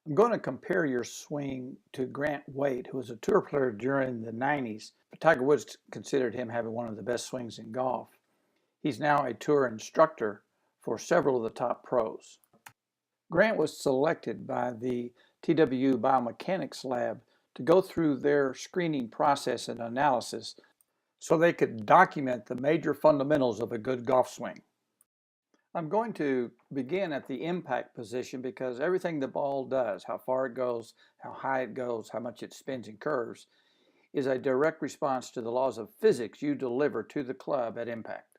I'm going to compare your swing to Grant Wade, who was a tour player during the 90s, but Tiger Woods considered him having one of the best swings in golf. He's now a tour instructor for several of the top pros. Grant was selected by the TWU Biomechanics Lab to go through their screening process and analysis so they could document the major fundamentals of a good golf swing. I'm going to begin at the impact position because everything the ball does, how far it goes, how high it goes, how much it spins and curves, is a direct response to the laws of physics you deliver to the club at impact.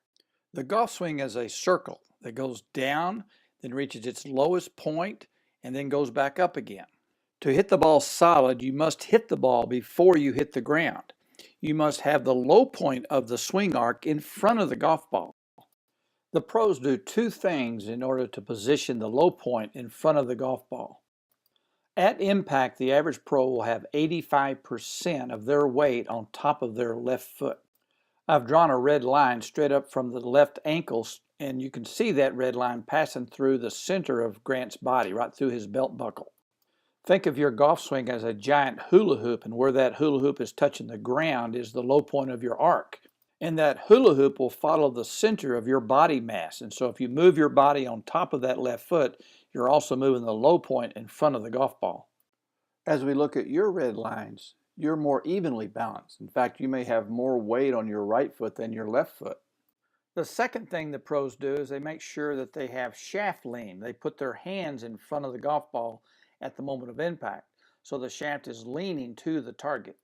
The golf swing is a circle that goes down, then reaches its lowest point, and then goes back up again. To hit the ball solid, you must hit the ball before you hit the ground. You must have the low point of the swing arc in front of the golf ball. The pros do two things in order to position the low point in front of the golf ball. At impact, the average pro will have 85% of their weight on top of their left foot. I've drawn a red line straight up from the left ankle, and you can see that red line passing through the center of Grant's body, right through his belt buckle. Think of your golf swing as a giant hula hoop, and where that hula hoop is touching the ground is the low point of your arc. And that hula hoop will follow the center of your body mass. And so if you move your body on top of that left foot, you're also moving the low point in front of the golf ball. As we look at your red lines, you're more evenly balanced. In fact, you may have more weight on your right foot than your left foot. The second thing the pros do is they make sure that they have shaft lean. They put their hands in front of the golf ball at the moment of impact, so the shaft is leaning to the target.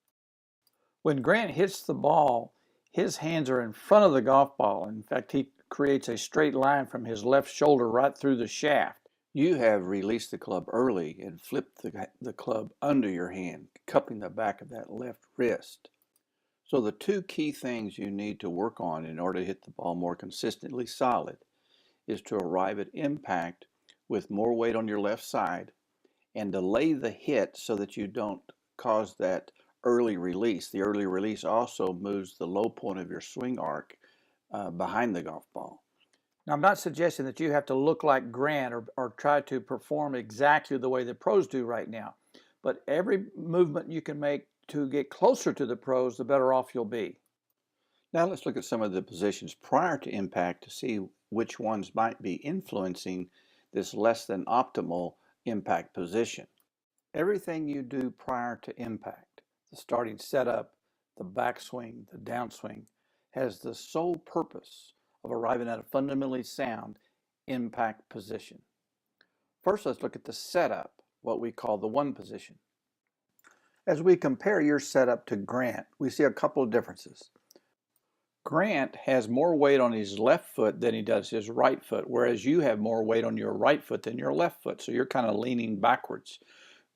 When Grant hits the ball, his hands are in front of the golf ball. In fact, he creates a straight line from his left shoulder right through the shaft. You have released the club early and flipped the club under your hand, cupping the back of that left wrist. So the two key things you need to work on in order to hit the ball more consistently solid is to arrive at impact with more weight on your left side and delay the hit so that you don't cause that early release. The early release also moves the low point of your swing arc behind the golf ball. Now, I'm not suggesting that you have to look like Grant or try to perform exactly the way the pros do right now, but every movement you can make to get closer to the pros, the better off you'll be. Now let's look at some of the positions prior to impact to see which ones might be influencing this less than optimal impact position. Everything you do prior to impact, the starting setup, the backswing, the downswing, has the sole purpose of arriving at a fundamentally sound impact position. First, let's look at the setup, what we call the one position. As we compare your setup to Grant, we see a couple of differences. Grant has more weight on his left foot than he does his right foot, whereas you have more weight on your right foot than your left foot, so you're kind of leaning backwards.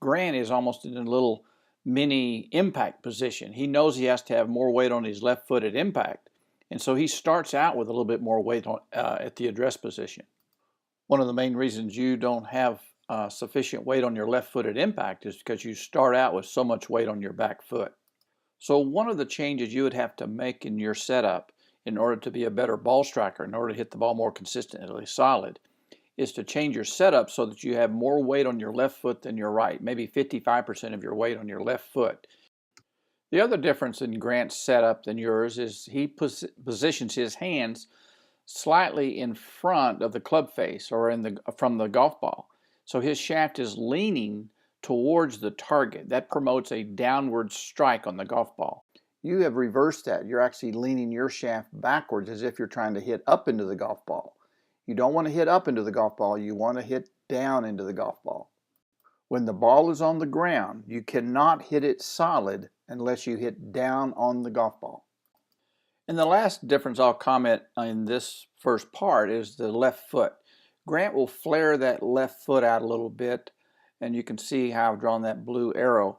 Grant is almost in a little mini impact position. He knows he has to have more weight on his left foot at impact, and so he starts out with a little bit more weight at the address position. One of the main reasons you don't have sufficient weight on your left foot at impact is because you start out with so much weight on your back foot. So one of the changes you would have to make in your setup in order to be a better ball striker, in order to hit the ball more consistently solid, is to change your setup so that you have more weight on your left foot than your right, maybe 55% of your weight on your left foot. The other difference in Grant's setup than yours is he positions his hands slightly in front of the club face or from the golf ball. So his shaft is leaning towards the target. That promotes a downward strike on the golf ball. You have reversed that. You're actually leaning your shaft backwards as if you're trying to hit up into the golf ball. You don't want to hit up into the golf ball. You want to hit down into the golf ball. When the ball is on the ground, you cannot hit it solid unless you hit down on the golf ball. And the last difference I'll comment in this first part is the left foot. Grant will flare that left foot out a little bit, and you can see how I've drawn that blue arrow.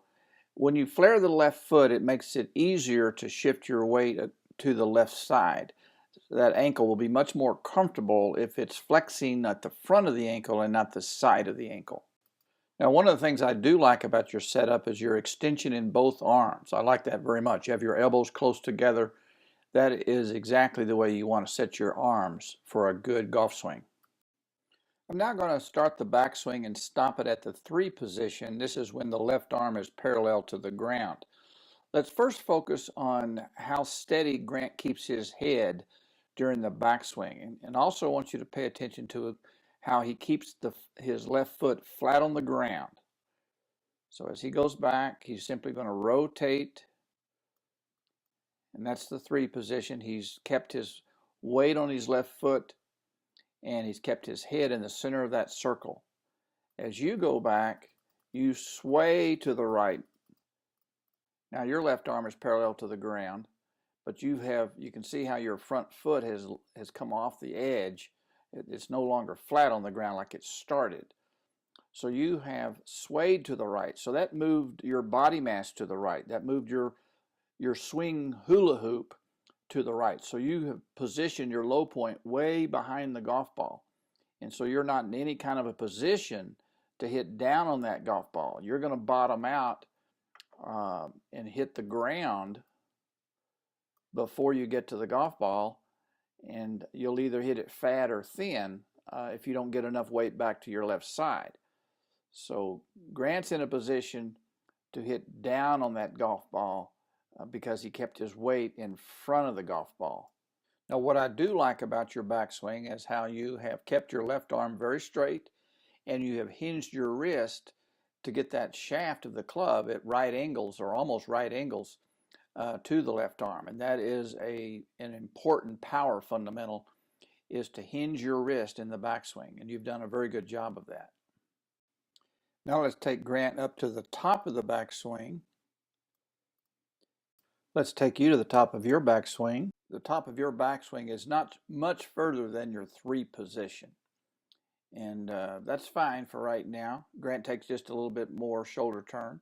When you flare the left foot, it makes it easier to shift your weight to the left side. That ankle will be much more comfortable if it's flexing at the front of the ankle and not the side of the ankle. Now, one of the things I do like about your setup is your extension in both arms. I like that very much. You have your elbows close together. That is exactly the way you want to set your arms for a good golf swing. I'm now going to start the backswing and stop it at the 3 position. This is when the left arm is parallel to the ground. Let's first focus on how steady Grant keeps his head during the backswing. And also I want you to pay attention to how he keeps his left foot flat on the ground. So as he goes back, he's simply going to rotate, and that's the 3 position. He's kept his weight on his left foot, and he's kept his head in the center of that circle. As you go back, you sway to the right. Now your left arm is parallel to the ground, but you can see how your front foot has come off the edge. It's no longer flat on the ground like it started. So you have swayed to the right. So that moved your body mass to the right. That moved your swing hula hoop to the right. So you have positioned your low point way behind the golf ball. And so you're not in any kind of a position to hit down on that golf ball. You're going to bottom out and hit the ground before you get to the golf ball, and you'll either hit it fat or thin if you don't get enough weight back to your left side. So Grant's in a position to hit down on that golf ball because he kept his weight in front of the golf ball. Now what I do like about your backswing is how you have kept your left arm very straight, and you have hinged your wrist to get that shaft of the club at right angles, or almost right angles, to the left arm. And that is an important power fundamental, is to hinge your wrist in the backswing, and you've done a very good job of that. Now let's take Grant up to the top of the backswing. Let's take you to the top of your backswing. The top of your backswing is not much further than your 3 position. And that's fine for right now. Grant takes just a little bit more shoulder turn,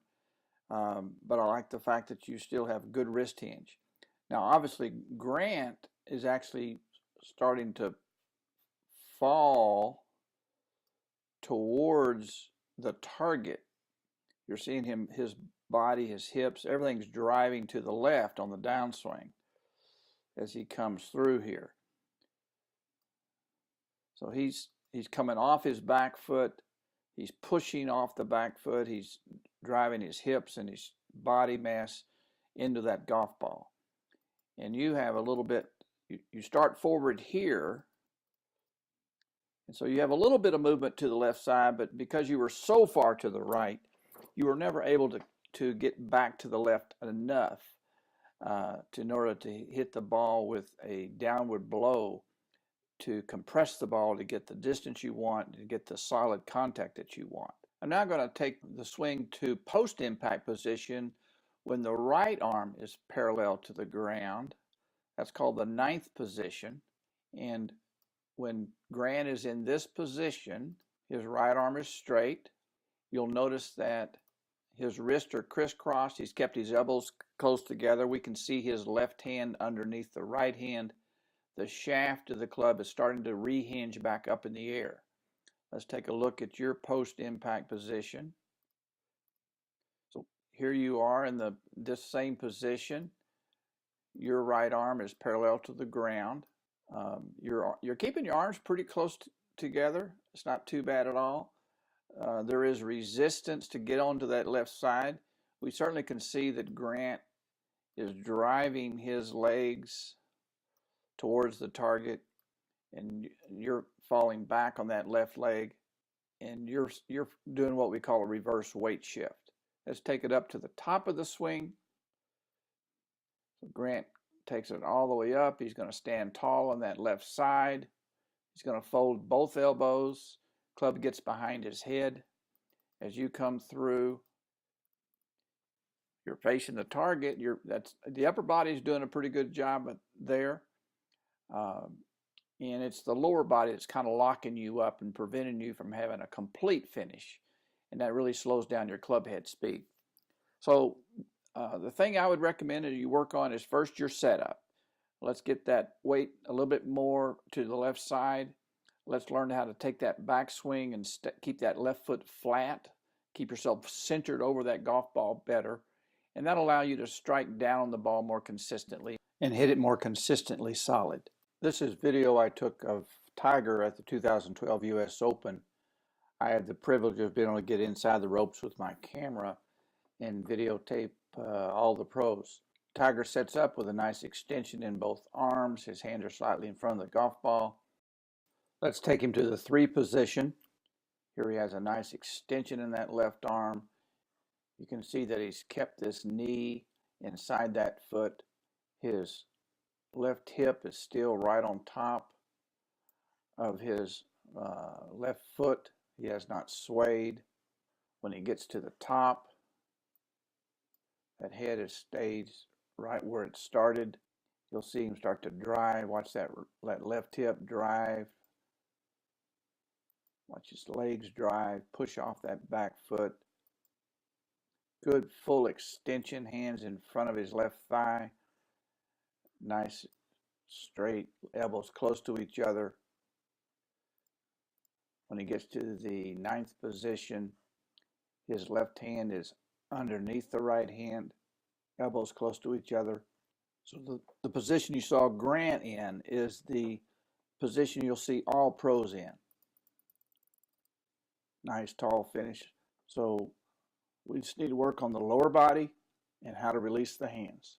but I like the fact that you still have good wrist hinge. Now obviously Grant is actually starting to fall towards the target. You're seeing him, his body, his hips, everything's driving to the left on the downswing as he comes through here. So he's coming off his back foot, he's pushing off the back foot, he's driving his hips and his body mass into that golf ball. And you have a little bit, you start forward here, and so you have a little bit of movement to the left side, but because you were so far to the right, you were never able to get back to the left enough in order to hit the ball with a downward blow to compress the ball to get the distance you want, to get the solid contact that you want. I'm now going to take the swing to post-impact position when the right arm is parallel to the ground. That's called the 9th position. And when Grant is in this position, his right arm is straight. You'll notice that his wrists are crisscrossed. He's kept his elbows close together. We can see his left hand underneath the right hand. The shaft of the club is starting to rehinge back up in the air. Let's take a look at your post-impact position. So here you are in this same position. Your right arm is parallel to the ground. You're keeping your arms pretty close together. It's not too bad at all. There is resistance to get onto that left side. We certainly can see that Grant is driving his legs towards the target, and you're falling back on that left leg, and you're doing what we call a reverse weight shift. Let's take it up to the top of the swing. So Grant takes it all the way up. He's going to stand tall on that left side. He's going to fold both elbows. Club gets behind his head. As you come through, you're facing the target. The upper body is doing a pretty good job there. And it's the lower body that's kind of locking you up and preventing you from having a complete finish. And that really slows down your club head speed. So the thing I would recommend that you work on is first your setup. Let's get that weight a little bit more to the left side. Let's learn how to take that backswing and keep that left foot flat. Keep yourself centered over that golf ball better. And that'll allow you to strike down the ball more consistently and hit it more consistently solid. This is video I took of Tiger at the 2012 U.S. Open, I had the privilege of being able to get inside the ropes with my camera and videotape all the pros. Tiger sets up with a nice extension in both arms. His hands are slightly in front of the golf ball. Let's take him to the 3 position. Here he has a nice extension in that left arm. You can see that he's kept this knee inside that foot. His left hip is still right on top of his left foot. He has not swayed. When he gets to the top, that head has stayed right where it started. You'll see him start to drive. Watch that left hip drive. Watch his legs drive. Push off that back foot. Good full extension, hands in front of his left thigh. Nice straight, elbows close to each other. When he gets to the 9th position, his left hand is underneath the right hand, elbows close to each other. So the position you saw Grant in is the position you'll see all pros in. Nice tall finish. So we just need to work on the lower body and how to release the hands.